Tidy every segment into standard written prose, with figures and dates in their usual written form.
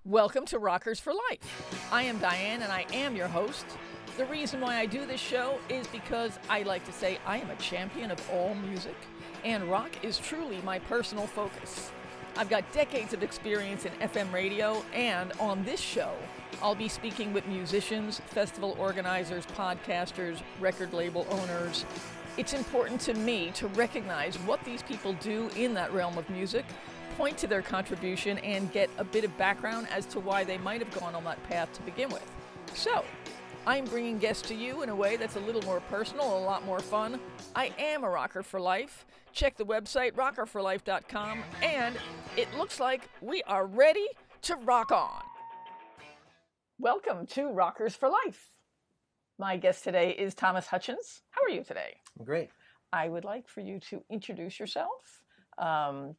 Welcome to Rockers for Life. I am Diane and I am your host. The reason why I do this show is because I like to say I am a champion of all music, and rock is truly my personal focus. I've got decades of experience in FM radio, and on this show, I'll be speaking with musicians, festival organizers, podcasters, record label owners. It's important to me to recognize what these people do in that realm of music, point to their contribution, and get a bit of background as to why they might have gone on that path to begin with. So, I'm bringing guests to you in a way that's a little more personal, a lot more fun. I am a rocker for life. Check the website, rockerforlife.com, and it looks like we are ready to rock on. Welcome to Rockers for Life. My guest today is Thomas Hutchings. How are you today? I'm great. I would like for you to introduce yourself,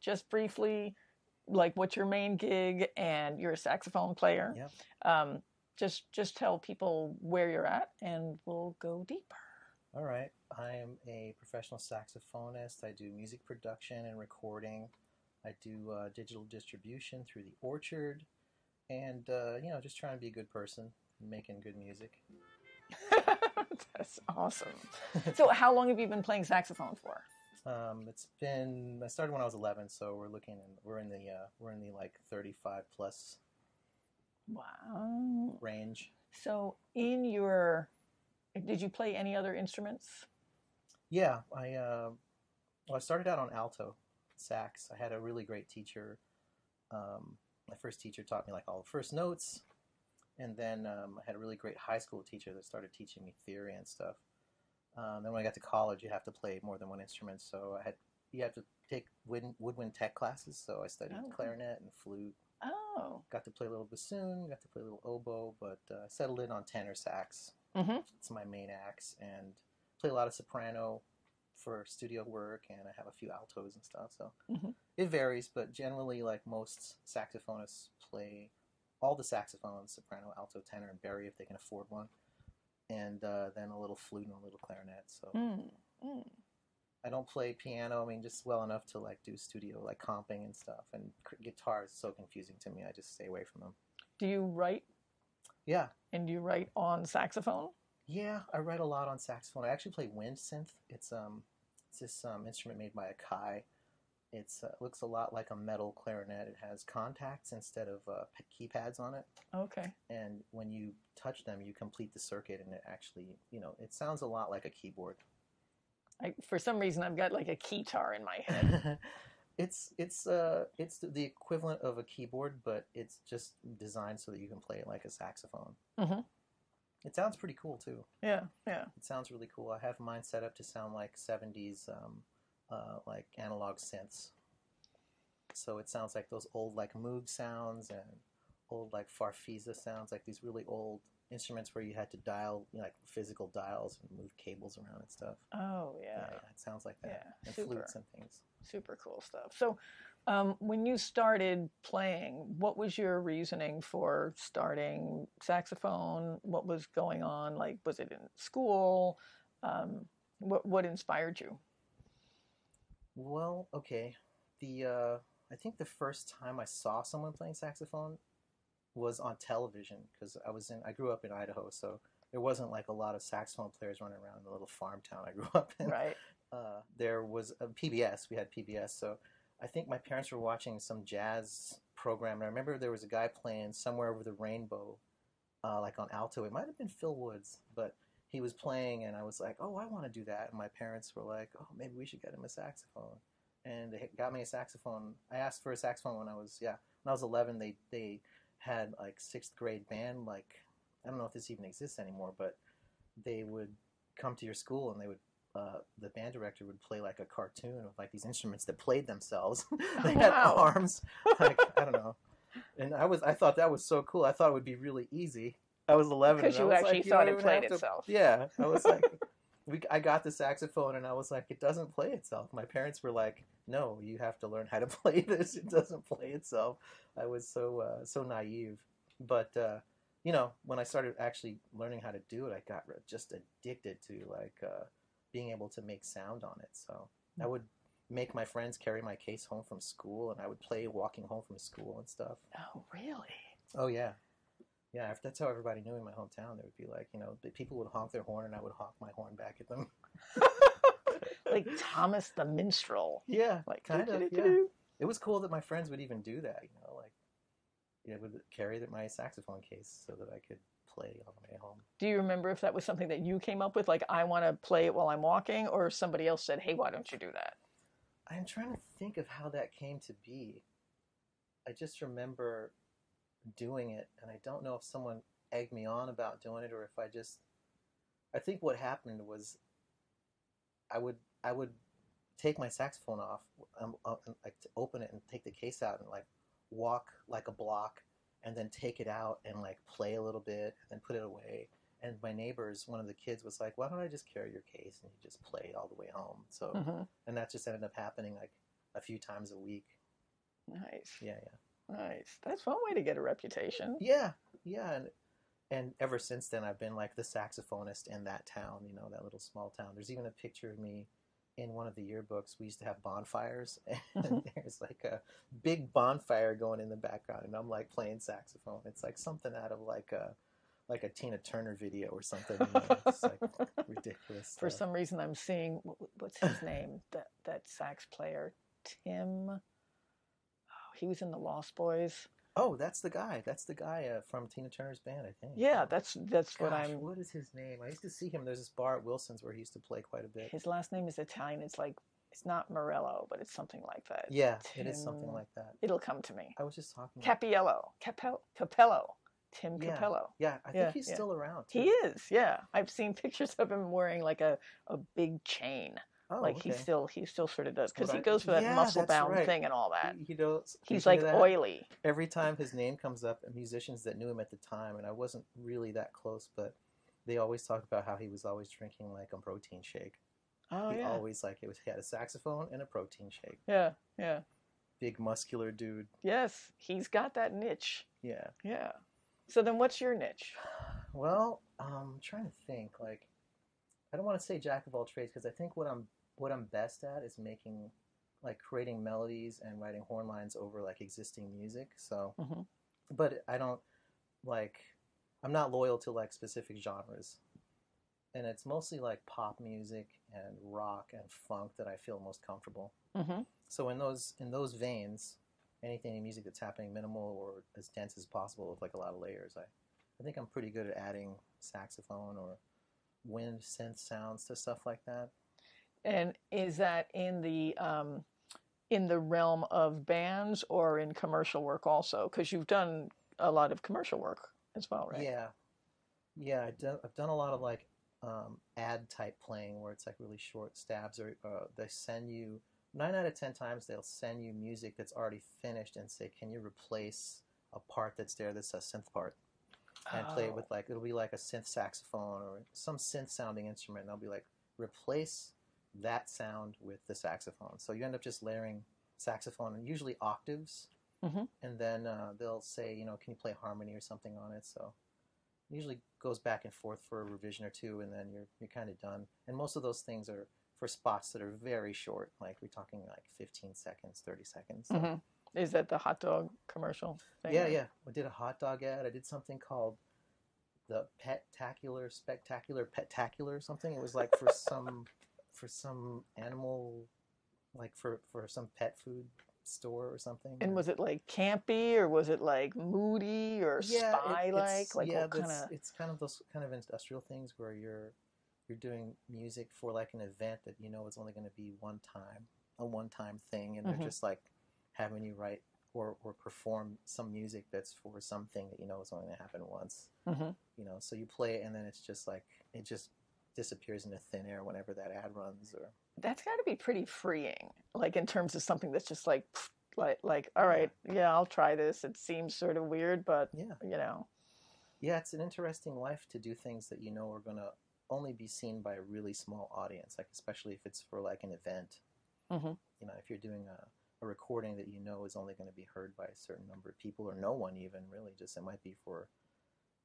just briefly, like what's your main gig, and you're a saxophone player. Yep. Just tell people where you're at, and we'll go deeper. All right. I am a professional saxophonist. I do music production and recording. I do digital distribution through the Orchard, and just trying to be a good person, making good music. That's awesome. So, how long have you been playing saxophone for? I started when I was 11, so we're in the like 35 plus. Wow. Range. So, did you play any other instruments? Yeah, I started out on alto sax. I had a really great teacher. My first teacher taught me like all the first notes, and then I had a really great high school teacher that started teaching me theory and stuff. Then when I got to college, you have to play more than one instrument, so you have to take woodwind tech classes. So I studied clarinet and flute. Oh. Got to play a little bassoon, got to play a little oboe, but I settled in on tenor sax. Mm-hmm. It's my main axe, and play a lot of soprano for studio work, and I have a few altos and stuff, so It varies, but generally, like most saxophonists, play all the saxophones, soprano, alto, tenor, and bari if they can afford one, and then a little flute and a little clarinet, so... I don't play piano, just well enough to like do studio, like comping and stuff. And guitar is so confusing to me, I just stay away from them. Do you write? Yeah. And do you write on saxophone? Yeah, I write a lot on saxophone. I actually play wind synth. It's this instrument made by Akai. It looks a lot like a metal clarinet. It has contacts instead of keypads on it. Okay. And when you touch them, you complete the circuit, and it actually, it sounds a lot like a keyboard. For some reason, I've got like a keytar in my head. It's the equivalent of a keyboard, but it's just designed so that you can play it like a saxophone. Mm-hmm. It sounds pretty cool too. Yeah. It sounds really cool. I have mine set up to sound like 70s, like analog synths. So it sounds like those old like Moog sounds and old like Farfisa sounds, like these really old instruments where you had to dial, like physical dials and move cables around and stuff. Oh, yeah. Yeah, it sounds like that. Yeah, and super. Flutes and things. Super cool stuff. So when you started playing, what was your reasoning for starting saxophone? What was going on? Like, was it in school? What inspired you? Well, okay. I think the first time I saw someone playing saxophone was on television, because I grew up in Idaho, so there wasn't like a lot of saxophone players running around in the little farm town I grew up in. Right. There was a PBS. We had PBS, so I think my parents were watching some jazz program, and I remember there was a guy playing Somewhere Over the Rainbow, like on alto. It might have been Phil Woods, but he was playing, and I was like, oh, I want to do that. And my parents were like, oh, maybe we should get him a saxophone. And they got me a saxophone. I asked for a saxophone when I was 11. They had like 6th grade band, like, I don't know if this even exists anymore, but they would come to your school, and they would the band director would play like a cartoon of like these instruments that played themselves. They had arms, like, I don't know. And I thought that was so cool. I thought it would be really easy. I was 11. Because you actually thought it played itself. Yeah, I was like, I got the saxophone, and I was like, it doesn't play itself. My parents were like, no, you have to learn how to play this. It doesn't play itself. I was so naive. But when I started actually learning how to do it, I got just addicted to like being able to make sound on it. So I would make my friends carry my case home from school, and I would play walking home from school and stuff. Oh, really? Oh yeah, yeah. If that's how everybody knew in my hometown, they would be like, people would honk their horn, and I would honk my horn back at them. Like Thomas the Minstrel. Yeah, Like kind of. Yeah, doo-doo-doo-doo. it was cool that my friends would even do that. Like it would carry my saxophone case so that I could play on the way home. Do you remember if that was something that you came up with, like I want to play it while I'm walking, or somebody else said, hey, why don't you do that? I'm trying to think of how that came to be. I just remember doing it, and I don't know if someone egged me on about doing it or if I think what happened was I would take my saxophone off, and, like, to open it and take the case out and like walk like a block, and then take it out and like play a little bit and then put it away. And my neighbors, one of the kids was like, why don't I just carry your case and you just play all the way home? So, and that just ended up happening like a few times a week. Nice. Yeah. Nice. That's one way to get a reputation. Yeah. And ever since then, I've been like the saxophonist in that town, that little small town. There's even a picture of me in one of the yearbooks. We used to have bonfires, and there's like a big bonfire going in the background, and I'm like playing saxophone. It's like something out of like a Tina Turner video or something. It's like ridiculous stuff. For some reason, I'm seeing, what's his name? That sax player, Tim. Oh, he was in the Lost Boys. Oh, that's the guy. That's the guy from Tina Turner's band, I think. Yeah, that's what I'm. What is his name? I used to see him. There's this bar at Wilson's where he used to play quite a bit. His last name is Italian. It's like, it's not Morello, but it's something like that. Yeah, It is something like that. It'll come to me. I was just talking. Capello. Tim Capello. Yeah, I think he's still around, too. He is, yeah. I've seen pictures of him wearing like a big chain. Oh, like okay. he still sort of does, because he goes for that muscle-bound thing and all that. He's like oily. Every time his name comes up, musicians that knew him at the time, and I wasn't really that close, but they always talk about how he was always drinking like a protein shake. Oh, he always he had a saxophone and a protein shake. Yeah. Big muscular dude. Yes, he's got that niche. Yeah. So then, what's your niche? Well, I'm trying to think. Like, I don't want to say jack of all trades, because I think what I'm best at is creating melodies and writing horn lines over like existing music. So, but I don't I'm not loyal to like specific genres, and it's mostly like pop music and rock and funk that I feel most comfortable. So in those veins, anything in music that's happening minimal or as dense as possible with like a lot of layers, I think I'm pretty good at adding saxophone or wind synth sounds to stuff like that. And is that in the realm of bands or in commercial work also? Because you've done a lot of commercial work as well, right? Yeah. I've done a lot of like ad type playing where it's like really short stabs, or they send you 9 out of 10 times they'll send you music that's already finished and say, can you replace a part that's there that's a synth part, and play it with like, it'll be like a synth saxophone or some synth sounding instrument, and they'll be like, replace that sound with the saxophone. So you end up just layering saxophone, and usually octaves, and then they'll say, can you play harmony or something on it? So it usually goes back and forth for a revision or two, and then you're kind of done. And most of those things are for spots that are very short, like we're talking like 15 seconds, 30 seconds. So. Is that the hot dog commercial thing? Yeah. I did a hot dog ad. I did something called the Petacular, Spectacular, Petacular or something. It was like for some animal, like for some pet food store or something. And was it like campy, or was it like moody or spy-like? It's kind of those kind of industrial things where you're doing music for like an event that it's only going to be a one-time thing, and they're just like having you write or perform some music that's for something that is only going to happen once. So you play it, and then it's just like it just disappears into thin air whenever that ad runs. Or that's got to be pretty freeing, like in terms of something that's just like all right, I'll try this. It seems sort of weird, but yeah, it's an interesting life to do things that are going to only be seen by a really small audience, like especially if it's for like an event. If you're doing a recording that is only going to be heard by a certain number of people, or no one even really, just it might be for,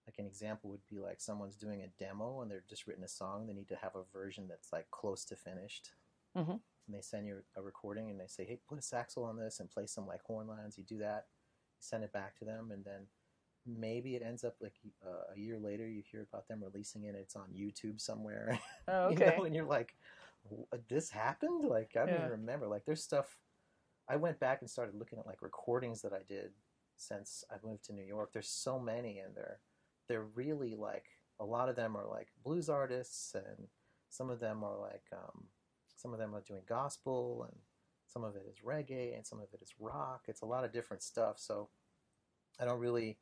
like, an example would be like someone's doing a demo and they're just written a song, they need to have a version that's like close to finished, and they send you a recording and they say, hey, put a saxo on this and play some like horn lines. You do that, you send it back to them, and then maybe it ends up like a year later you hear about them releasing it. It's on YouTube somewhere, Oh, you okay. know, and you're like, this happened? Like I don't even Yeah. remember. Like there's stuff. I went back and started looking at like recordings that I did since I moved to New York. There's so many, and they're really like a lot of them are like blues artists, and some of them are like some of them are doing gospel, and some of it is reggae, and some of it is rock. It's a lot of different stuff. So I don't really,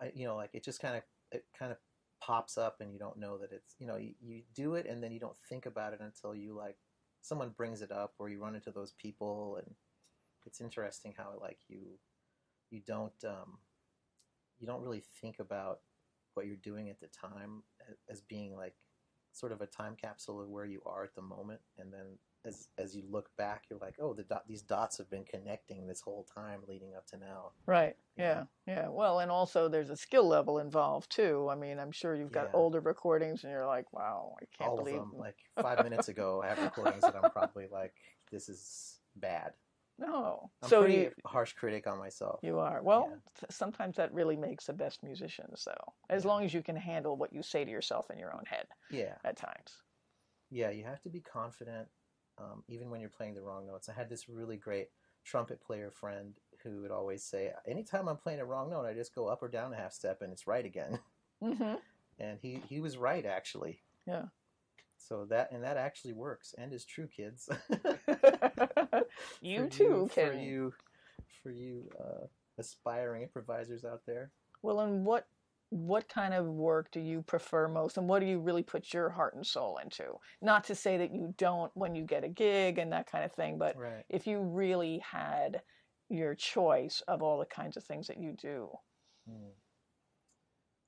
like it kind of pops up, and you don't know that it's you do it, and then you don't think about it until you like someone brings it up, or you run into those people, and it's interesting how like you don't you don't really think about what you're doing at the time as being like sort of a time capsule of where you are at the moment, and then as you look back, you're like, oh, these dots have been connecting this whole time leading up to now. Right. You Yeah. know? Yeah. Well, and also there's a skill level involved too. I mean, I'm sure you've got Yeah, older recordings and you're like, wow, I can't all of believe. them. Like 5 minutes ago, I have recordings that I'm probably like, this is bad. No. I'm So pretty harsh critic on myself. you are. Yeah, Well, sometimes that really makes the best musicians, though, as yeah, long as you can handle what you say to yourself in your own head yeah, at times. yeah. You have to be confident, even when you're playing the wrong notes. I had this really great trumpet player friend who would always say, anytime I'm playing a wrong note, I just go up or down a half step and it's right again. Mm-hmm. And he was right, actually. Yeah. So that actually works and is true, kids. You too For can. you aspiring improvisers out there. Well, and what kind of work do you prefer most, and what do you really put your heart and soul into? Not to say that you don't when you get a gig and that kind of thing, but Right. if you really had your choice of all the kinds of things that you do. Hmm.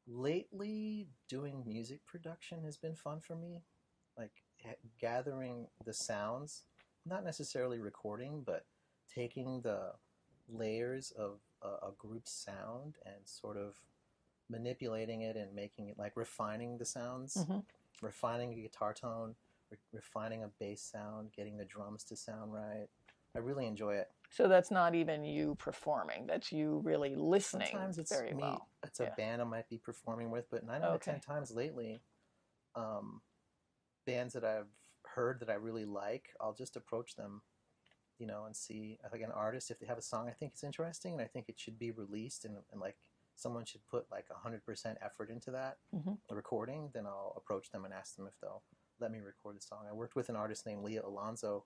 Lately, doing music production has been fun for me. Like gathering the sounds, not necessarily recording, but taking the layers of a group's sound and sort of manipulating it and making it like refining the sounds, Mm-hmm. refining a guitar tone, refining a bass sound, getting the drums to sound right. I really enjoy it. So that's not even you performing, that's you really listening Sometimes it's very me, well. it's a Yeah. band I might be performing with, but 9 out of 10 Okay. times lately, um, bands that I've heard that I really like, I'll just approach them, and see like an artist if they have a song I think is interesting and I think it should be released, and like someone should put like 100% effort into that Mm-hmm. the recording, then I'll approach them and ask them if they'll let me record the song. I worked with an artist named Leah Alonso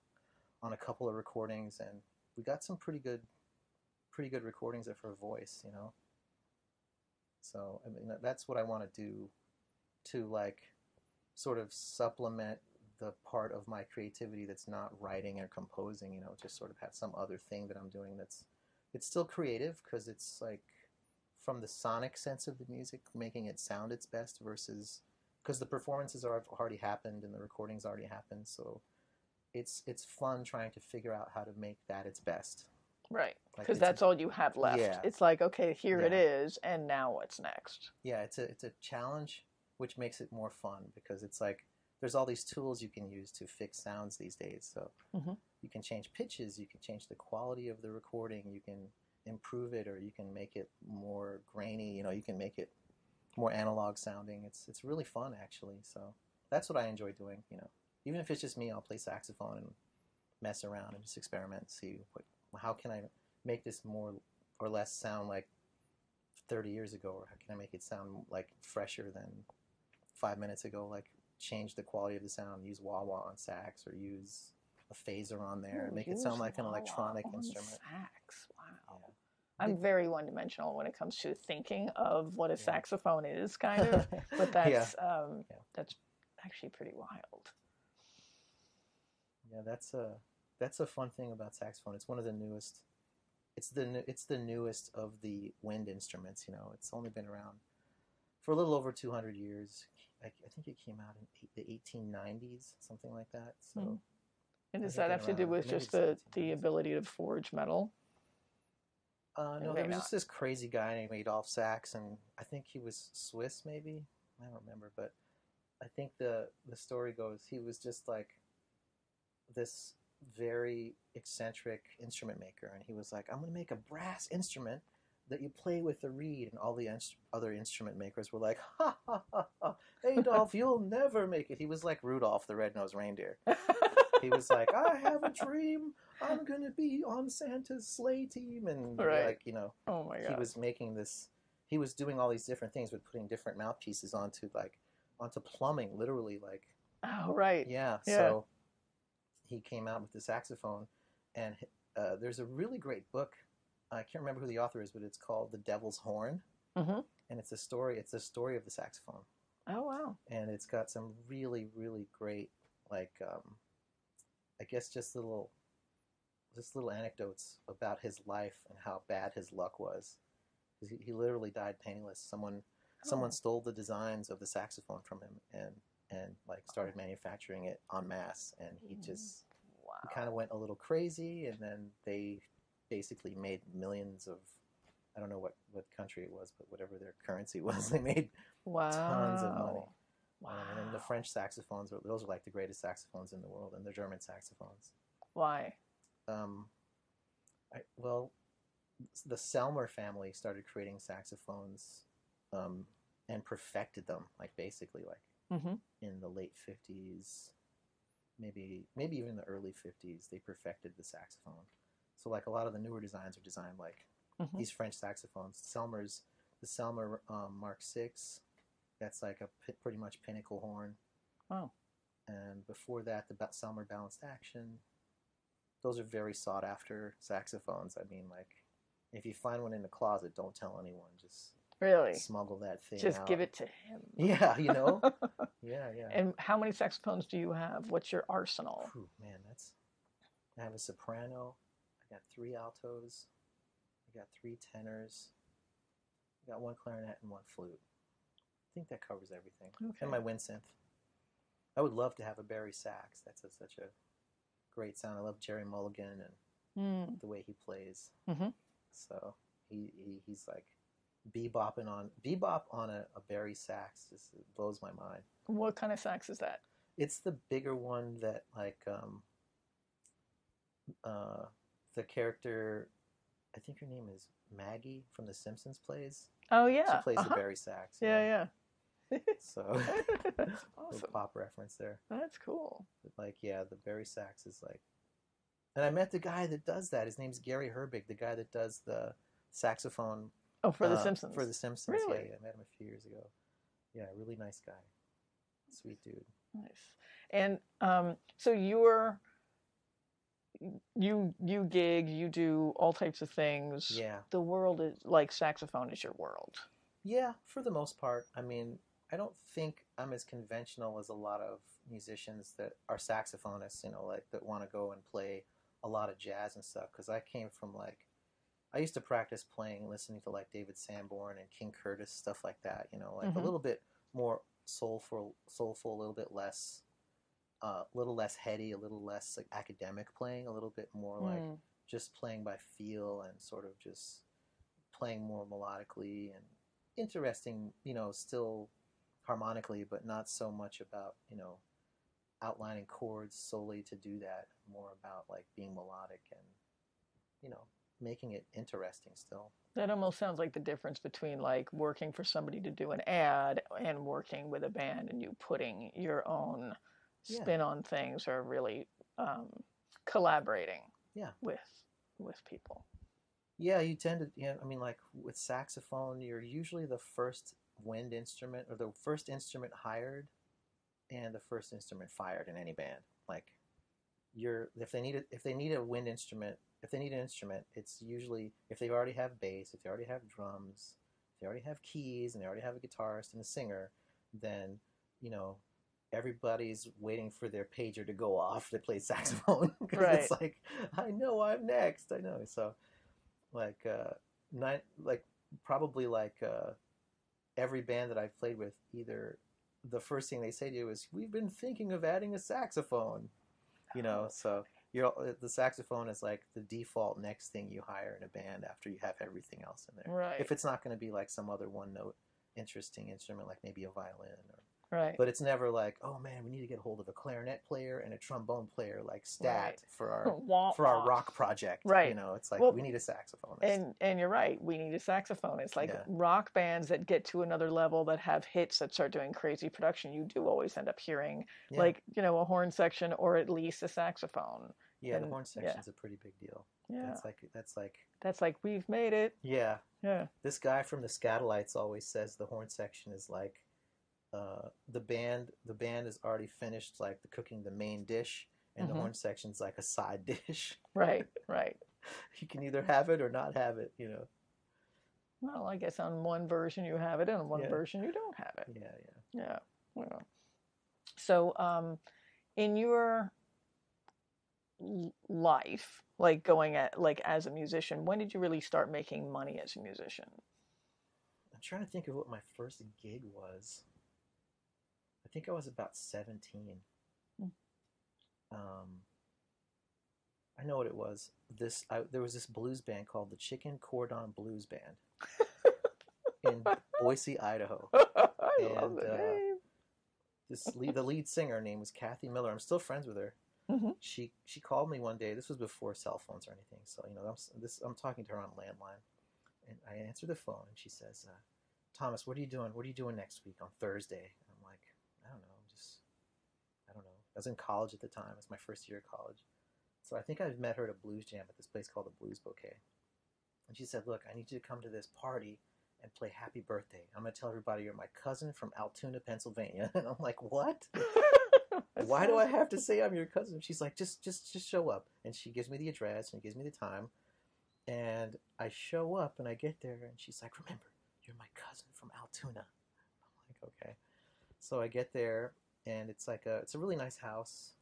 on a couple of recordings, and we got some pretty good recordings of her voice. So I mean that's what I want to do to like sort of supplement the part of my creativity that's not writing or composing, just sort of have some other thing that I'm doing it's still creative because it's like from the sonic sense of the music, making it sound its best versus because the performances are already happened and the recordings already happened. So it's fun trying to figure out how to make that its best. Right. Like Because that's all you have left. yeah, It's like, okay, here it yeah, is, and now what's next? yeah. It's a challenge, which makes it more fun because it's like there's all these tools you can use to fix sounds these days. So Mm-hmm. you can change pitches, you can change the quality of the recording, you can improve it, or you can make it more grainy. You can make it more analog sounding. It's really fun actually. So that's what I enjoy doing. Even if it's just me, I'll play saxophone and mess around and just experiment and see how can I make this more or less sound like 30 years ago, or how can I make it sound like fresher than 5 minutes ago? Like change the quality of the sound, use wah-wah on sax, or use a phaser on there, and make it sound like an electronic instrument. Sax. Wow. Yeah. I'm very one-dimensional when it comes to thinking of what a Yeah. saxophone is, kind of. But Yeah. that's actually pretty wild. Yeah, that's a fun thing about saxophone. It's one of the newest. It's the newest of the wind instruments. It's only been around for a little over 200 years. I think it came out in the 1890s, something like that. So, Mm. And does I think that have to do with maybe just it's the 1890s. ability to forge metal? No, there was just this crazy guy named Adolf Sax, and I think he was Swiss, maybe. I don't remember, but I think the story goes he was just like this very eccentric instrument maker, and he was like, I'm going to make a brass instrument that you play with the reed, and all the other instrument makers were like, ha ha ha ha, Adolf, you'll never make it. He was like Rudolph the Red-Nosed Reindeer. He was like, I have a dream, I'm gonna be on Santa's sleigh team, and Right. like, you know, Oh my he God. was making this, he was doing all these different things with putting different mouthpieces onto plumbing, literally, like, Oh, right. yeah. Yeah. So he came out with the saxophone, and there's a really great book. I can't remember who the author is, but it's called The Devil's Horn, Mm-hmm. and it's a story. It's a story of the saxophone, Oh, wow. and it's got some really, really great, like, I guess just little anecdotes about his life and how bad his luck was. He literally died penniless. Someone stole the designs of the saxophone from him and like started manufacturing it en masse, and he just he kind of went a little crazy, and then they basically made millions of, I don't know what country it was, but whatever their currency was, they made tons of money. Wow. And then the French saxophones, those are like the greatest saxophones in the world, and the German saxophones. Why? Well, the Selmer family started creating saxophones and perfected them, like basically like Mm-hmm. in the late 50s, maybe even the early 50s, they perfected the saxophone. So like a lot of the newer designs are designed like these French saxophones. The Selmer Mark VI, that's like a pretty much pinnacle horn. Wow. And before that, the Selmer Balanced Action. Those are very sought after saxophones. I mean, like, if you find one in the closet, don't tell anyone. Just really smuggle that thing just out. give it to him. Yeah, you know. Yeah. And how many saxophones do you have? What's your arsenal? Whew, man, I have a soprano. I got 3 altos. I got 3 tenors. I got 1 clarinet and 1 flute. I think that covers everything. Okay. And my wind synth. I would love to have a Barry sax. That's such a great sound. I love Jerry Mulligan and the way he plays. Mm-hmm. So he's like bebop on a Barry sax just blows my mind. What kind of sax is that? It's the bigger one that like the character, I think her name is Maggie from The Simpsons plays. Oh yeah. She plays the Barry sax. Yeah. So That's awesome. little pop reference there. That's cool. But like, yeah, the Barry sax is like, and I met the guy that does that. His name's Gary Herbig, the guy that does the saxophone. Oh, for The Simpsons. For The Simpsons, really? Yeah, I met him a few years ago. Yeah, really nice guy, sweet dude. Nice. And so you gig, you do all types of things. Yeah. The world is like saxophone is your world. Yeah, for the most part. I mean, I don't think I'm as conventional as a lot of musicians that are saxophonists, you know, like that want to go and play a lot of jazz and stuff. Because I came from like, I used to practice playing, listening to like David Sanborn and King Curtis, stuff like that. You know, like a little bit more soulful, a little bit less, heady, a little less like academic playing, a little bit more like just playing by feel and sort of just playing more melodically and interesting, you know, still harmonically, but not so much about, you know, outlining chords solely to do that. More about like being melodic and, you know, making it interesting still. That almost sounds like the difference between like working for somebody to do an ad and working with a band and you putting your own spin on things, or really collaborating with people. Yeah, you tend to, yeah, I mean, like with saxophone, you're usually the first wind instrument or the first instrument hired and the first instrument fired in any band. Like if they need a wind instrument, if they need an instrument, it's usually if they already have bass, if they already have drums, if they already have keys and they already have a guitarist and a singer, then, you know, everybody's waiting for their pager to go off to play saxophone. Because it's like, I know I'm next. I know. So like probably every band that I've played with, either the first thing they say to you is, we've been thinking of adding a saxophone, you know. So the saxophone is like the default next thing you hire in a band after you have everything else in there. Right. If it's not going to be like some other one note interesting instrument, like maybe a violin or Right. But it's never like, oh man, we need to get a hold of a clarinet player and a trombone player like Right. stat for our Womp for our womp. rock project. Right. It's like Well, we need a saxophonist. and you're right. We need a saxophone. It's like Yeah. rock bands that get to another level that have hits that start doing crazy production. You do always end up hearing Yeah. a horn section or at least a saxophone. Yeah, the And horn section's a pretty big deal. yeah, That's like we've made it. yeah. Yeah. This guy from the Scatolites always says the horn section is like the band is already finished like the cooking the main dish, and the horn section's like a side dish. Right. Right. You can either have it or not have it. Well, I guess on one version you have it, and on one Yeah. version you don't have it. Yeah. Yeah. Well. So, in your life, like going at like as a musician, when did you really start making money as a musician? I'm trying to think of what my first gig was. I think I was about 17. I know what it was. There was this blues band called the Chicken Cordon Blues Band in Boise, Idaho. I love the name. The lead singer, her name was Kathy Miller. I'm still friends with her. She called me one day. This was before cell phones or anything, so I'm talking to her on landline, and I answered the phone, and she says, "Thomas, what are you doing? What are you doing next week on Thursday?" And I'm like, I don't know. I don't know. I was in college at the time. It was my first year of college, so I think I met her at a blues jam at this place called the Blues Bouquet, and she said, "Look, I need you to come to this party and play Happy Birthday. I'm going to tell everybody you're my cousin from Altoona, Pennsylvania." And I'm like, what? Why do I have to say I'm your cousin? She's like, just show up. And she gives me the address and gives me the time. And I show up and I get there and she's like, remember, you're my cousin from Altoona. I'm like, okay. So I get there and it's a really nice house.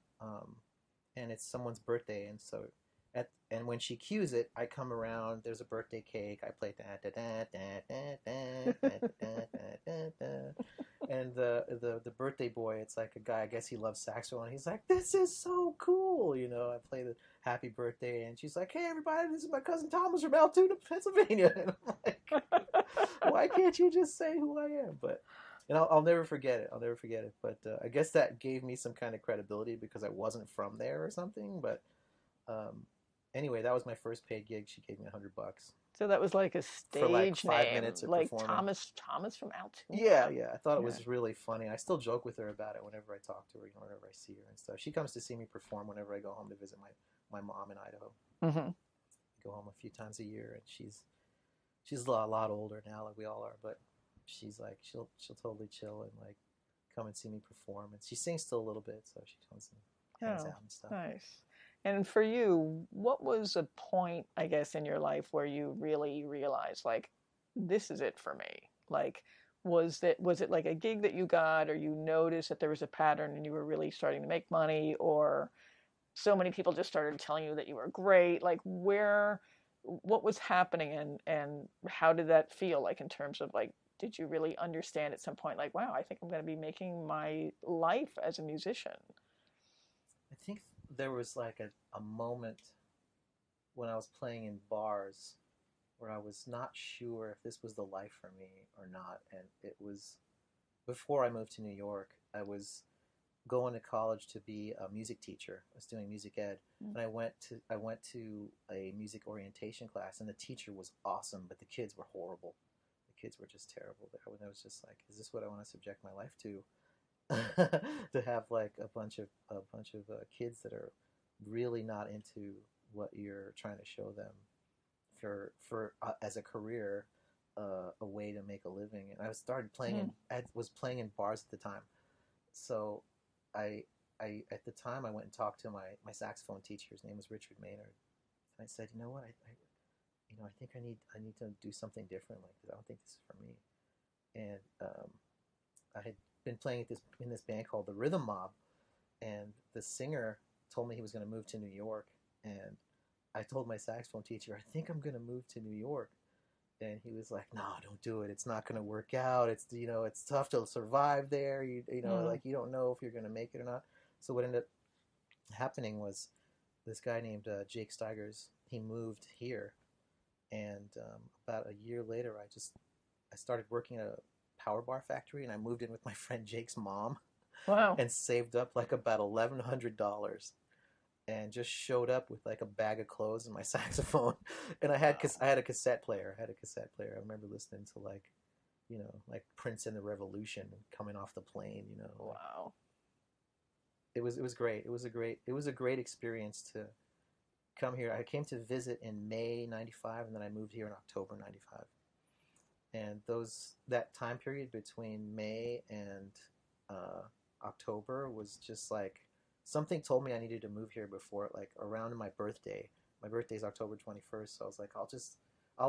And it's someone's birthday. And so and when she cues it, I come around, there's a birthday cake, I play da da da da da da da da. And the birthday boy, it's like a guy, I guess he loves saxophone. He's like, this is so cool, I play the happy birthday, and she's like, hey everybody, this is my cousin Thomas from Altoona, Pennsylvania. And I'm like, why can't you just say who I am? And I'll never forget it. But I guess that gave me some kind of credibility because I wasn't from there or something. But anyway, that was my first paid gig. She gave me $100. So that was like a stage for like 5 name, minutes of like performing. Thomas from Altoona. Yeah. I thought it was really funny. I still joke with her about it whenever I talk to her, whenever I see her and stuff. She comes to see me perform whenever I go home to visit my mom in Idaho. I go home a few times a year, and she's a lot older now, like we all are. But she's like she'll totally chill and like come and see me perform. And she sings still a little bit, so she comes and hangs out and stuff. Nice. And for you, what was a point, I guess, in your life where you really realized, like, this is it for me? Like, was it like a gig that you got, or you noticed that there was a pattern and you were really starting to make money, or so many people just started telling you that you were great? Like, what was happening, and how did that feel, like, in terms of, like, did you really understand at some point, like, wow, I think I'm going to be making my life as a musician? I think there was like a moment when I was playing in bars where I was not sure if this was the life for me or not. And it was before I moved to New York. I was going to college to be a music teacher. I was doing music ed, and I went to a music orientation class, and the teacher was awesome, but the kids were horrible. The kids were just terrible there. And I was just like, is this what I want to subject my life to? To have like a bunch of kids that are really not into what you're trying to show them for as a career, a way to make a living. And I started playing I was playing in bars at the time, so I at the time I went and talked to my saxophone teacher. His name was Richard Maynard, and I said, you know what, I think I need to do something different like this. I don't think this is for me. And I had been playing in this band called the Rhythm Mob, and the singer told me he was going to move to New York, and I told my saxophone teacher, I think I'm going to move to New York, and he was like, no, don't do it, it's not going to work out, it's it's tough to survive there, like you don't know if you're going to make it or not. So what ended up happening was this guy named Jake Steigers, he moved here, and about a year later I started working at a power bar factory, and I moved in with my friend Jake's mom Wow. and saved up like about $1,100 and just showed up with like a bag of clothes and my saxophone. And I had a cassette player. I remember listening to like, like Prince and the Revolution coming off the plane, Wow. It was great. It was a great experience to come here. I came to visit in May 95, and then I moved here in October 95. And that time period between May and October was just like something told me I needed to move here before, like around my birthday. My birthday is October 21st, so I was like, I'll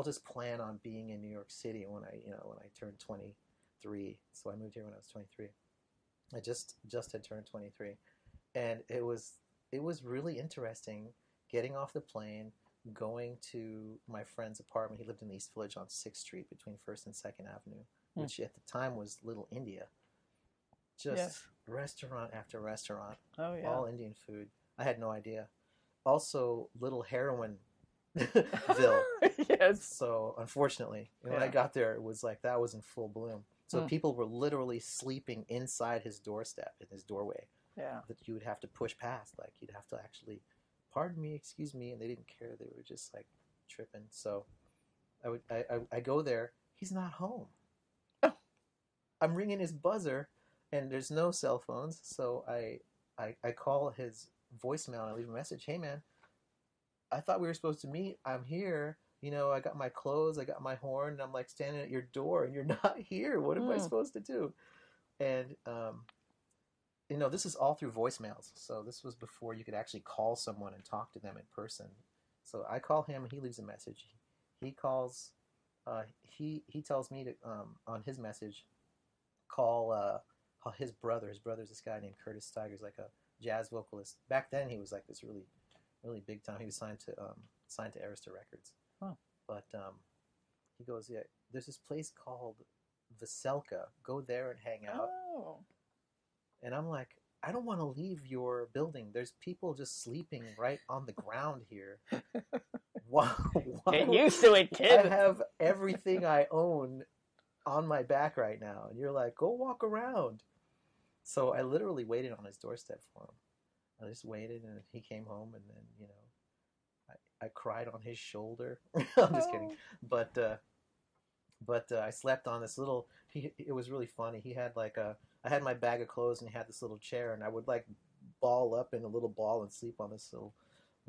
just plan on being in New York City when I turn 23. So I moved here when I was 23. I just had turned 23, and it was really interesting getting off the plane, going to my friend's apartment. He lived in the East Village on 6th Street between 1st and 2nd Avenue, which at the time was Little India. Just restaurant after restaurant, all Indian food. I had no idea. Also, Little Heroinville. Yes. So unfortunately, when I got there, it was like that was in full bloom. So people were literally sleeping inside his doorstep, in his doorway. Yeah. That you would have to push past. Like you'd have to actually, pardon me, excuse me, and they didn't care. They were just like tripping. So I go there. He's not home. Oh. I'm ringing his buzzer, and there's no cell phones. So I call his voicemail and I leave a message. Hey man, I thought we were supposed to meet. I'm here. I got my clothes, I got my horn, and I'm like standing at your door, and you're not here. What am I supposed to do? And this is all through voicemails. So this was before you could actually call someone and talk to them in person. So I call him, and he leaves a message. He calls. He tells me to on his message, call his brother. His brother's this guy named Curtis Steiger. He's like a jazz vocalist. Back then, he was like this really, really big time. He was signed to Arista Records. Oh. But he goes, yeah, there's this place called Veselka. Go there and hang out. Oh. And I'm like, I don't want to leave your building. There's people just sleeping right on the ground here. Why Get used to it, kid. I have everything I own on my back right now. And you're like, go walk around. So I literally waited on his doorstep for him. I just waited, and he came home, and then, I cried on his shoulder. I'm just kidding. But I slept on this little, it was really funny. He had like I had my bag of clothes, and he had this little chair, and I would like ball up in a little ball and sleep on this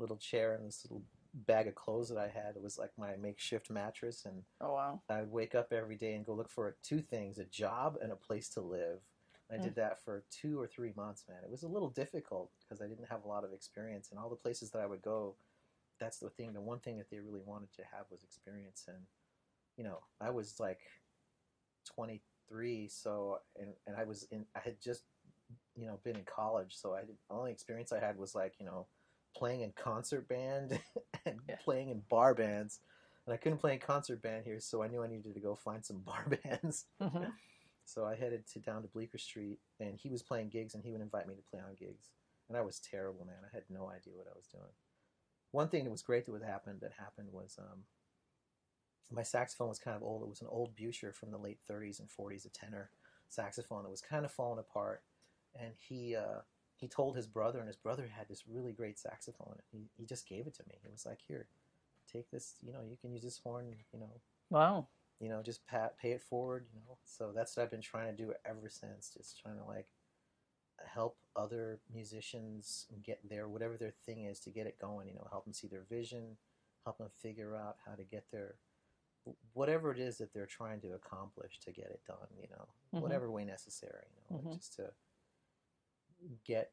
little chair and this little bag of clothes that I had. It was like my makeshift mattress, and I'd wake up every day and go look for two things: a job and a place to live. I did that for 2 or 3 months, man. It was a little difficult because I didn't have a lot of experience, and all the places that I would go, that's the thing. The one thing that they really wanted to have was experience, and I was like 23, so and I had just been in college, so the only experience I had was like playing in concert band and playing in bar bands, and I couldn't play in concert band here, so I knew I needed to go find some bar bands. Mm-hmm. So I headed down to Bleecker Street, and he was playing gigs, and he would invite me to play on gigs, and I was terrible, man. I had no idea what I was doing. One thing that was great that happened was my saxophone was kind of old. It was an old Buescher from the late 30s and 40s, a tenor saxophone that was kind of falling apart. And he told his brother, and his brother had this really great saxophone. And he just gave it to me. He was like, "Here, take this. You can use this horn. Wow. Just pay it forward. So that's what I've been trying to do ever since. Just trying to like help other musicians get whatever their thing is, to get it going. Help them see their vision, help them figure out how to get their whatever it is that they're trying to accomplish, to get it done. Mm-hmm. Whatever way necessary. Mm-hmm. Like just to get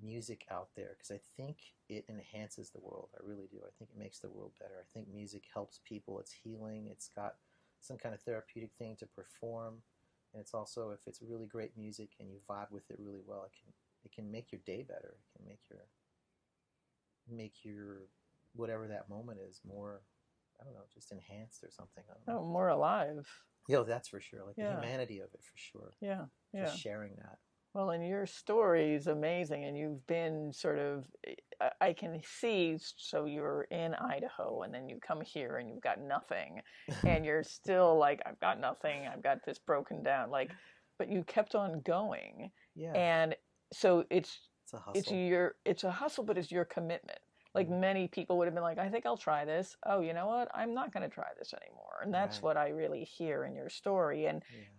music out there, because I think it enhances the world. I really do. I think it makes the world better. I think music helps people. It's healing. It's got some kind of therapeutic thing to perform. And it's also, if it's really great music and you vibe with it really well, it can make your day better. It can make your whatever that moment is more, I don't know, just enhanced or something. I don't know. More alive. That's for sure. Like the humanity of it, for sure. Yeah. Just sharing that. Well, and your story is amazing, and you've been sort of, I can see, so you're in Idaho, and then you come here and you've got nothing, and you're still like, I've got nothing, I've got this broken down, like, but you kept on going, Yeah, and so it's a it's hustle. your, it's a hustle, but it's your commitment. Like Mm, many people would have been like, I think I'll try this. Oh, you know what? I'm not going to try this anymore. And that's right. what I really hear in your story. Yeah.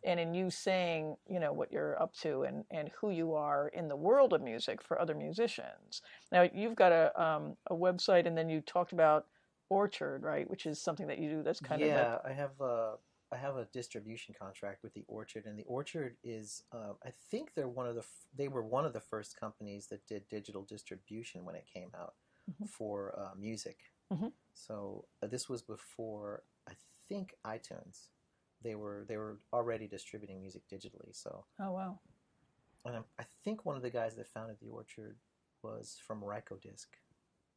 And in you saying, you know, what you're up to and who you are in the world of music for other musicians. Now, you've got a website, and then you talked about Orchard, right? Which is something that you do that's kind of like, Yeah, I have a distribution contract with the Orchard, and the Orchard is I think they were one of the first companies that did digital distribution when it came out mm-hmm, for music. mm-hmm. So this was before I think iTunes. They were already distributing music digitally. So Oh, wow. I think one of the guys that founded the Orchard was from Rykodisc.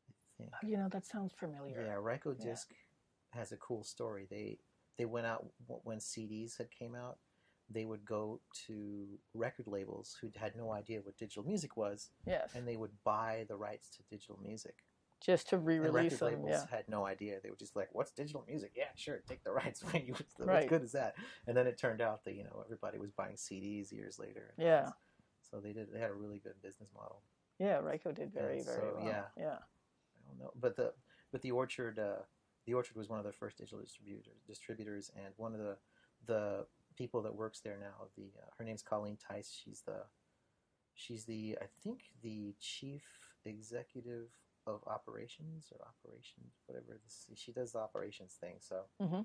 I think. You know, that sounds familiar. Yeah, Yeah. Rykodisc has a cool story. They went out when CDs had came out. They would go to record labels who had no idea what digital music was, Yes. and they would buy the rights to digital music. Just to And re-release record them. labels Yeah. had no idea. They were just like, "What's digital music? Yeah, sure, take the rights. What Right. good is that?" And then it turned out that everybody was buying CDs years later. Yeah. So they had a really good business model. Yeah. Reiko did And very, very so well. yeah, Yeah. I don't know, but the Orchard was one of the first digital distributors, and one of the people that works there now. Her name's Colleen Tice. She's the I think the chief executive of operations or operations whatever. She does the operations thing. So Mm-hmm.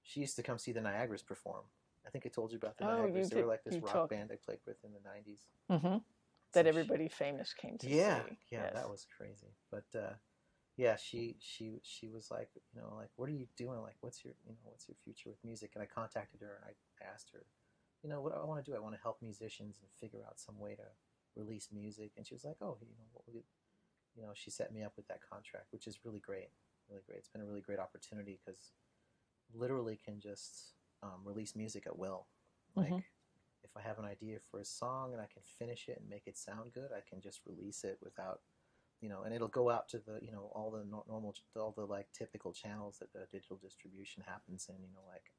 she used to come see the Niagaras perform. I think I told you about the Oh, you Niagaras. They were did. like this You rock talked. band I played with in the '90s. Mm-hmm. That So she, everybody famous came to yeah, see. yeah, Yes. that was crazy. But yeah, she was like, like, what are you doing? Like, what's your future with music? And I contacted her and I asked her, what do I want to do? I want to help musicians and figure out some way to release music. And she was like, oh, she set me up with that contract, which is really great, really great. It's been a really great opportunity because literally can just release music at will. Mm-hmm. Like, if I have an idea for a song and I can finish it and make it sound good, I can just release it without and it'll go out to the all the normal all the like typical channels that the digital distribution happens in, like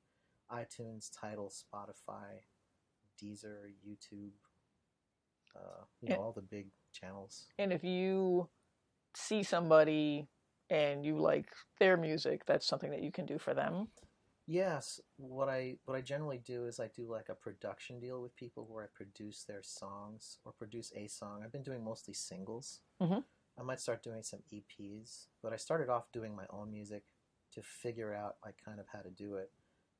iTunes, Tidal, Spotify, Deezer, YouTube, And, all the big channels. and if you see somebody and you like their music, that's something that you can do for them. Yes, what I generally do is I do like a production deal with people where I produce their songs or produce a song. I've been doing mostly singles. Mm-hmm. I might start doing some EPs, but I started off doing my own music to figure out like kind of how to do it.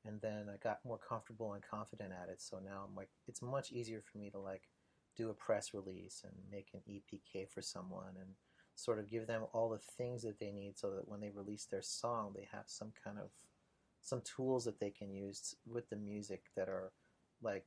And then I got more comfortable and confident at it. So now I'm like, it's much easier for me to like do a press release and make an EPK for someone and sort of give them all the things that they need so that when they release their song, they have some tools that they can use with the music that are like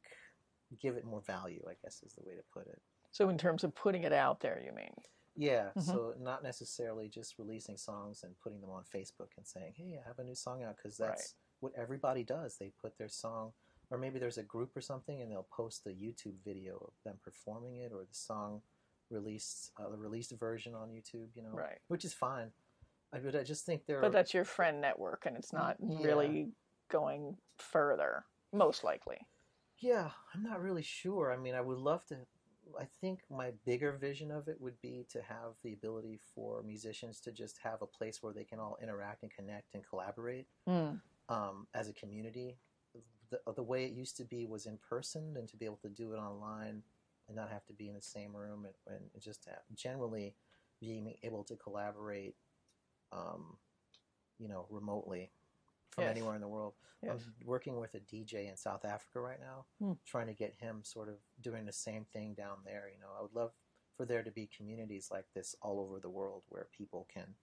give it more value, I guess is the way to put it. So in terms of putting it out there, you mean? Yeah, Mm-hmm. so not necessarily just releasing songs and putting them on Facebook and saying, "Hey, I have a new song out," because Right. that's what everybody does. They put their song, or maybe there's a group or something, and they'll post a YouTube video of them performing it or the song released, the released version on YouTube. Right. Which is fine. But I just think there But are, that's your friend network, and it's not yeah, really going further, most likely. yeah. I'm not really sure. I mean, I would love to. I think my bigger vision of it would be to have the ability for musicians to just have a place where they can all interact and connect and collaborate Mm. as a community. The way it used to be was in person, and to be able to do it online and not have to be in the same room and just generally being able to collaborate, um, remotely from Yes. anywhere in the world. Yes. I'm working with a DJ in South Africa right now, Mm. trying to get him sort of doing the same thing down there. I would love for there to be communities like this all over the world where people can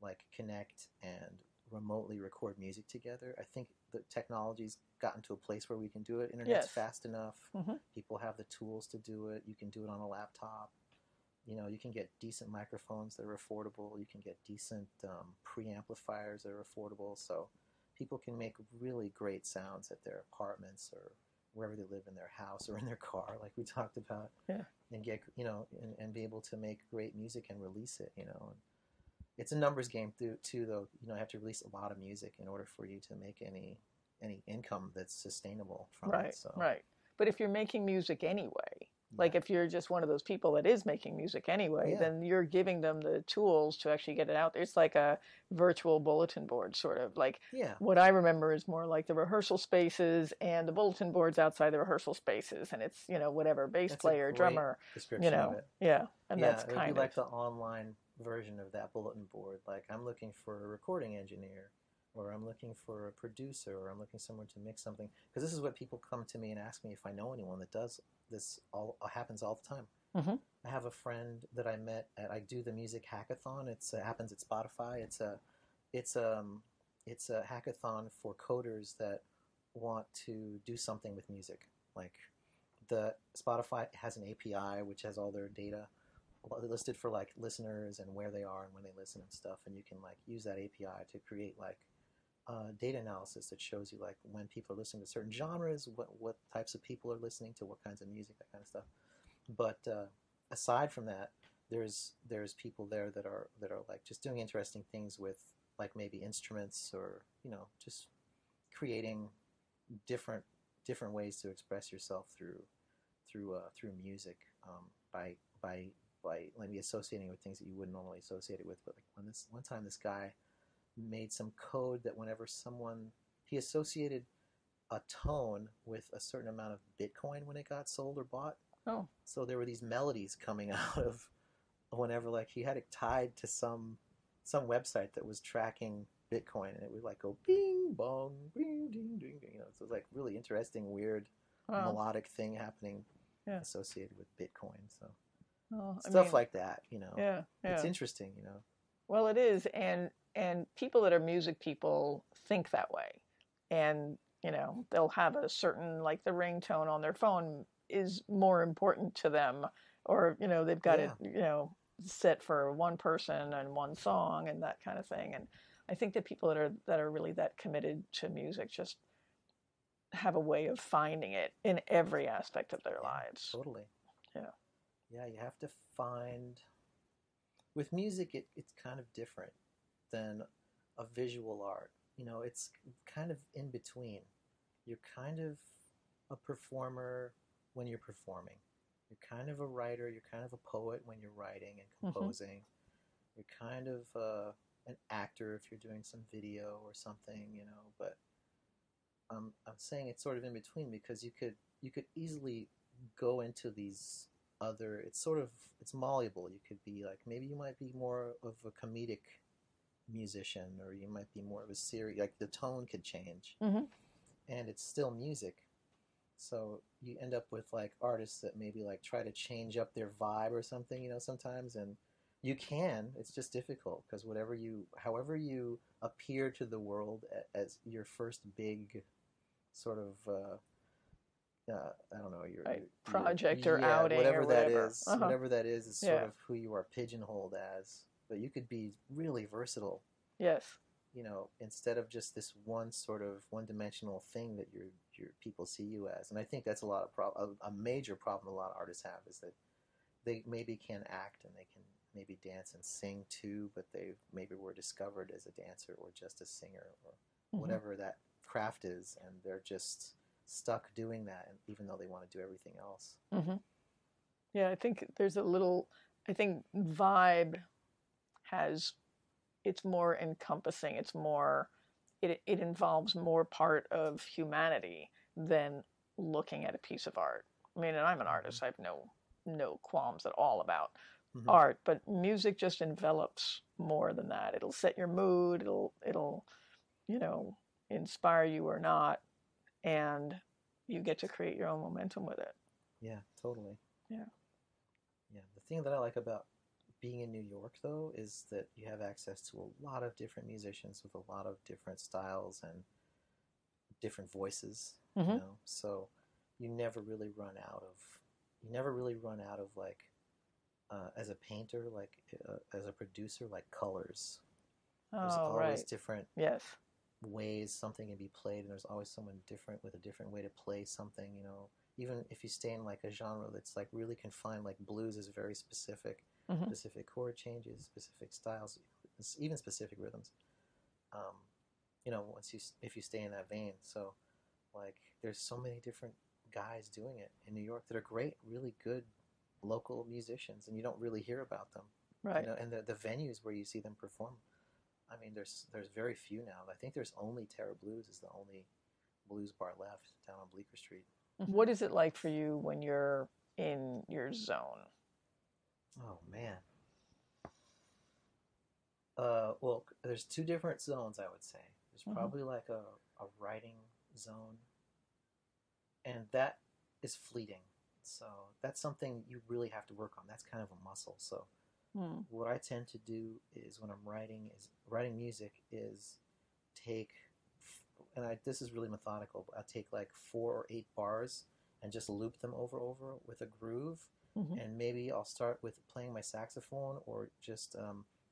like connect and remotely record music together. I think the technology's gotten to a place where we can do it. Internet's Yes. fast enough. Mm-hmm. People have the tools to do it. You can do it on a laptop. You can get decent microphones that are affordable. You can get decent preamplifiers that are affordable. So people can make really great sounds at their apartments or wherever they live, in their house or in their car, like we talked about, Yeah. and get, and be able to make great music and release it, And it's a numbers game too, though. You have to release a lot of music in order for you to make any income that's sustainable from Right. it. So Right. But if you're making music anyway, like yeah. if you're just one of those people that is making music anyway, Yeah. then you're giving them the tools to actually get it out there. It's like a virtual bulletin board, sort of. Like Yeah. what I remember is more like the rehearsal spaces and the bulletin boards outside the rehearsal spaces, and it's whatever, bass That's player, a great drummer, description of it. yeah, and Yeah, that's it would be kind like of the online version of that bulletin board. Like, I'm looking for a recording engineer, or I'm looking for a producer, or I'm looking someone to mix something. Because this is what people come to me and ask me if I know anyone that does this. All happens all the time. Mm-hmm. I have a friend that I met at. I do the music hackathon. It happens at Spotify. It's a hackathon for coders that want to do something with music. Like, the Spotify has an API which has all their data listed for like listeners and where they are and when they listen and stuff, and you can like use that API to create like data analysis that shows you like when people are listening to certain genres, what types of people are listening to what kinds of music, that kind of stuff. But aside from that, there's people there that are like just doing interesting things with like maybe instruments, or just creating different ways to express yourself through music, by maybe associating with things that you wouldn't normally associate it with. But like one time this guy made some code that whenever he associated a tone with a certain amount of Bitcoin when it got sold or bought. Oh. So there were these melodies coming out of whenever, like, he had it tied to some website that was tracking Bitcoin, and it would like go bing bong, bing ding ding ding. So it was like really interesting, weird, melodic thing happening, associated with Bitcoin. So stuff like that, Yeah. It's interesting, Well, it is, and people that are music people think that way, and they'll have a certain, like, the ringtone on their phone is more important to them, or they've got it set for one person and one song and that kind of thing. And I think that people that are really that committed to music just have a way of finding it in every aspect of their lives. Totally. Yeah, you have to find, with music, it's kind of different than a visual art. It's kind of in between. You're kind of a performer when you're performing. You're kind of a writer. You're kind of a poet when you're writing and composing. Mm-hmm. You're kind of an actor if you're doing some video or something, But I'm saying it's sort of in between, because you could easily go into these other. It's malleable. You could be like, maybe you might be more of a comedic musician, or you might be more of a serious. Like, the tone could change, and it's still music. So you end up with like artists that maybe like try to change up their vibe or something, sometimes, and you can. It's just difficult, because however you appear to the world as your first big sort of I don't know, your project or outing, whatever or that whatever. is. Whatever that is sort of who you are pigeonholed as. But you could be really versatile. Yes. Instead of just this one-dimensional thing that your people see you as. And I think that's a major problem a lot of artists have, is that they maybe can act and they can maybe dance and sing too, but they maybe were discovered as a dancer or just a singer or whatever that craft is, and they're just stuck doing that, and even though they want to do everything else. Mm-hmm. Yeah, I think vibe it's more encompassing. It's more, it involves more part of humanity than looking at a piece of art. I mean, and I'm an artist. I have no qualms at all about art, but music just envelops more than that. It'll set your mood. It'll inspire you or not, and you get to create your own momentum with it. Yeah, totally. Yeah. The thing that I like about being in New York, though, is that you have access to a lot of different musicians with a lot of different styles and different voices. So you never really run out of like, as a painter, like as a producer, like colors. There's always different. Yes. ways something can be played, and there's always someone different with a different way to play something. You know, even if you stay in like a genre that's like really confined, like blues is very specific, Mm-hmm. specific chord changes, specific styles, even specific rhythms. Um, you know, if you stay in that vein, so like there's so many different guys doing it in New York that are great, really good local musicians, and you don't really hear about them. Right. You know, and the venues where you see them perform. I mean, there's very few now. I think there's only Terra Blues is the only blues bar left down on Bleecker Street. What is it like for you when you're in your zone? Oh man. Well, there's two different zones, I would say. There's probably like a writing zone, and that is fleeting. So that's something you really have to work on. That's kind of a muscle. So what I tend to do is when I'm writing music is take, this is really methodical, but I take like 4 or 8 bars and just loop them over with a groove, and maybe I'll start with playing my saxophone or just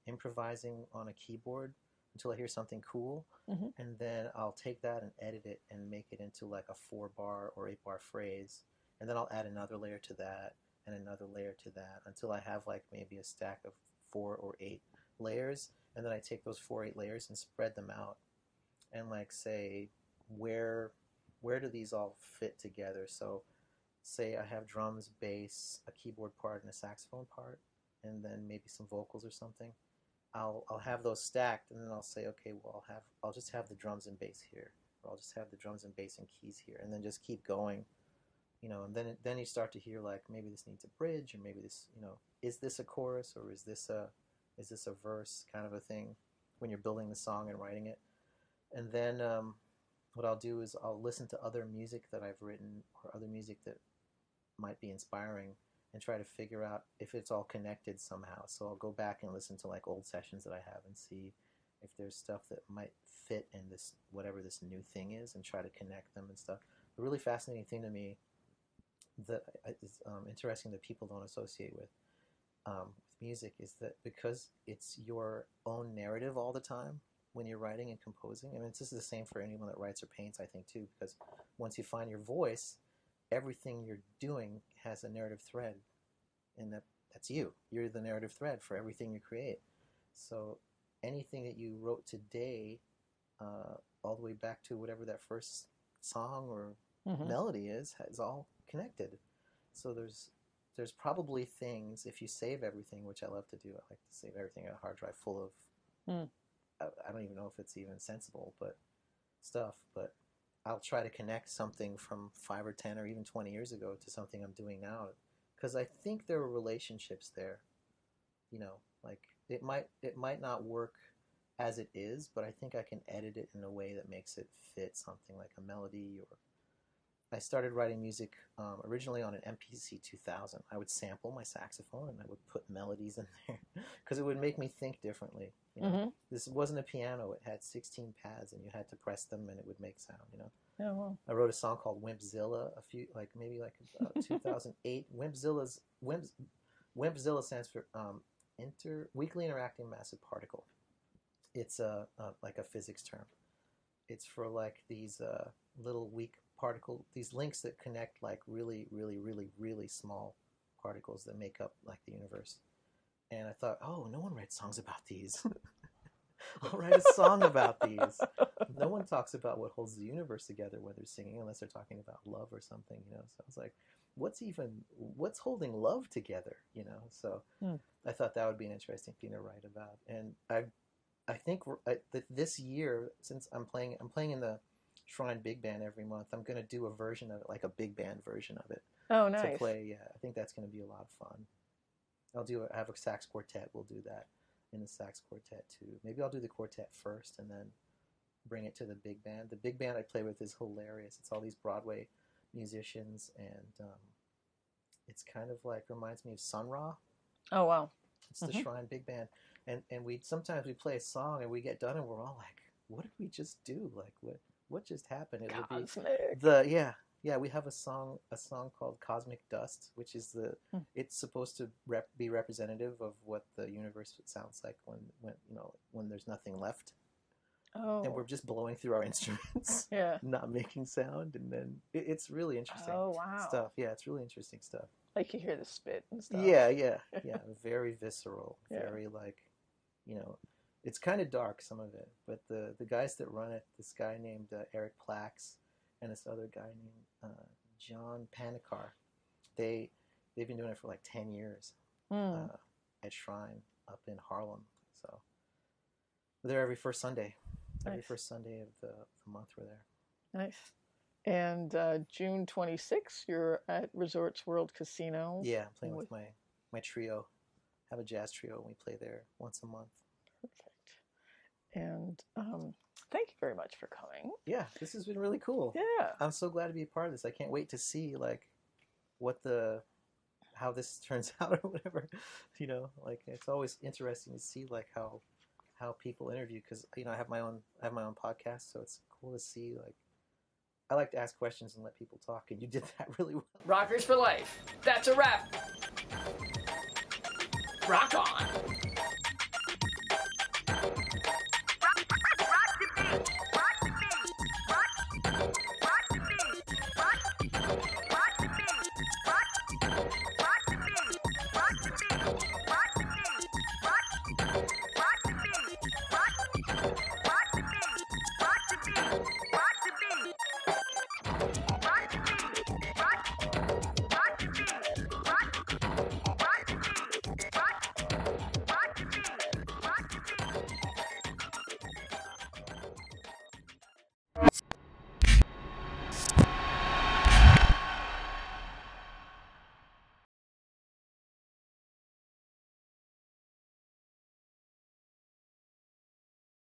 improvising on a keyboard until I hear something cool, and then I'll take that and edit it and make it into like a 4 bar or 8 bar phrase, and then I'll add another layer to that and another layer to that until I have like maybe a stack of 4 or 8 layers, and then I take those 4 or 8 layers and spread them out and like say where do these all fit together. So say I have drums, bass, a keyboard part, and a saxophone part, and then maybe some vocals or something. I'll have those stacked, and then I'll say, okay, well I'll just have the drums and bass here, or I'll just have the drums and bass and keys here, and then just keep going, you know. And then you start to hear like maybe this needs a bridge, or maybe this, you know, is this a chorus or is this a verse kind of a thing when you're building the song and writing it. And then what I'll do is I'll listen to other music that I've written or other music that might be inspiring and try to figure out if it's all connected somehow. So I'll go back and listen to like old sessions that I have and see if there's stuff that might fit in this, whatever this new thing is, and try to connect them and stuff. The really fascinating thing to me that is interesting that people don't associate with music is that because it's your own narrative all the time when you're writing and composing. I mean, this is the same for anyone that writes or paints, I think, too, because once you find your voice, everything you're doing has a narrative thread, and that's you. You're the narrative thread for everything you create. So anything that you wrote today, all the way back to whatever that first song or melody is all connected. So there's probably things, if you save everything, which I love to do. I like to save everything on a hard drive full of I don't even know if it's even sensible, but stuff. But I'll try to connect something from 5 or 10 or even 20 years ago to something I'm doing now, because I think there are relationships there. You know, like it might not work as it is, but I think I can edit it in a way that makes it fit something like a melody. Or I started writing music originally on an MPC 2000. I would sample my saxophone and I would put melodies in there because it would make me think differently. You know? This wasn't a piano. It had 16 pads and you had to press them and it would make sound, you know. Oh, wow. I wrote a song called Wimpzilla maybe 2008. Wimpzilla stands for Weakly Interacting Massive Particle. It's like a physics term. It's for like these little weak particle, these links that connect like really, really, really, really small particles that make up like the universe. And I thought, oh, no one writes songs about these. I'll write a song about these. No one talks about what holds the universe together when they're singing, unless they're talking about love or something, you know. So I was like, what's holding love together, you know? So I thought that would be an interesting thing to write about. And I think this year, since I'm playing in the Shrine Big Band every month, I'm going to do a version of it, like a big band version of it. Oh, nice. To play, yeah. I think that's going to be a lot of fun. I have a sax quartet. We'll do that in the sax quartet too. Maybe I'll do the quartet first and then bring it to the big band. The big band I play with is hilarious. It's all these Broadway musicians, and it's kind of like reminds me of Sun Ra. Oh, wow. It's the Shrine Big Band, and sometimes we play a song and we get done and we're all like, what did we just do? Like what just happened? It Cosmic. would be yeah. We have a song called Cosmic Dust, which is it's supposed to be representative of what the universe sounds like when there's nothing left. and we're Oh, just blowing through our instruments, yeah. not making sound, and then it's really interesting Oh, wow. stuff. Yeah, it's really interesting stuff. Like you hear the spit and stuff. Yeah, yeah, yeah. Very visceral, Yeah. very like, you know, it's kind of dark, some of it, but the guys that run it, this guy named Eric Plax and this other guy named John Panikar, they've been doing it for like 10 years at Shrine up in Harlem. So we're there every first Sunday. Every Nice. first Sunday of the month we're there. Nice. And June 26th, you're at Resorts World Casino. Yeah, I'm playing with my trio. Have a jazz trio, and we play there once a month. Perfect. And thank you very much for coming. Yeah, this has been really cool. Yeah. I'm so glad to be a part of this. I can't wait to see like how this turns out or whatever. You know, like it's always interesting to see like how people interview, because you know I have my own podcast, so it's cool to see like I like to ask questions and let people talk, and you did that really well. Rockers for life. That's a wrap. Rock on.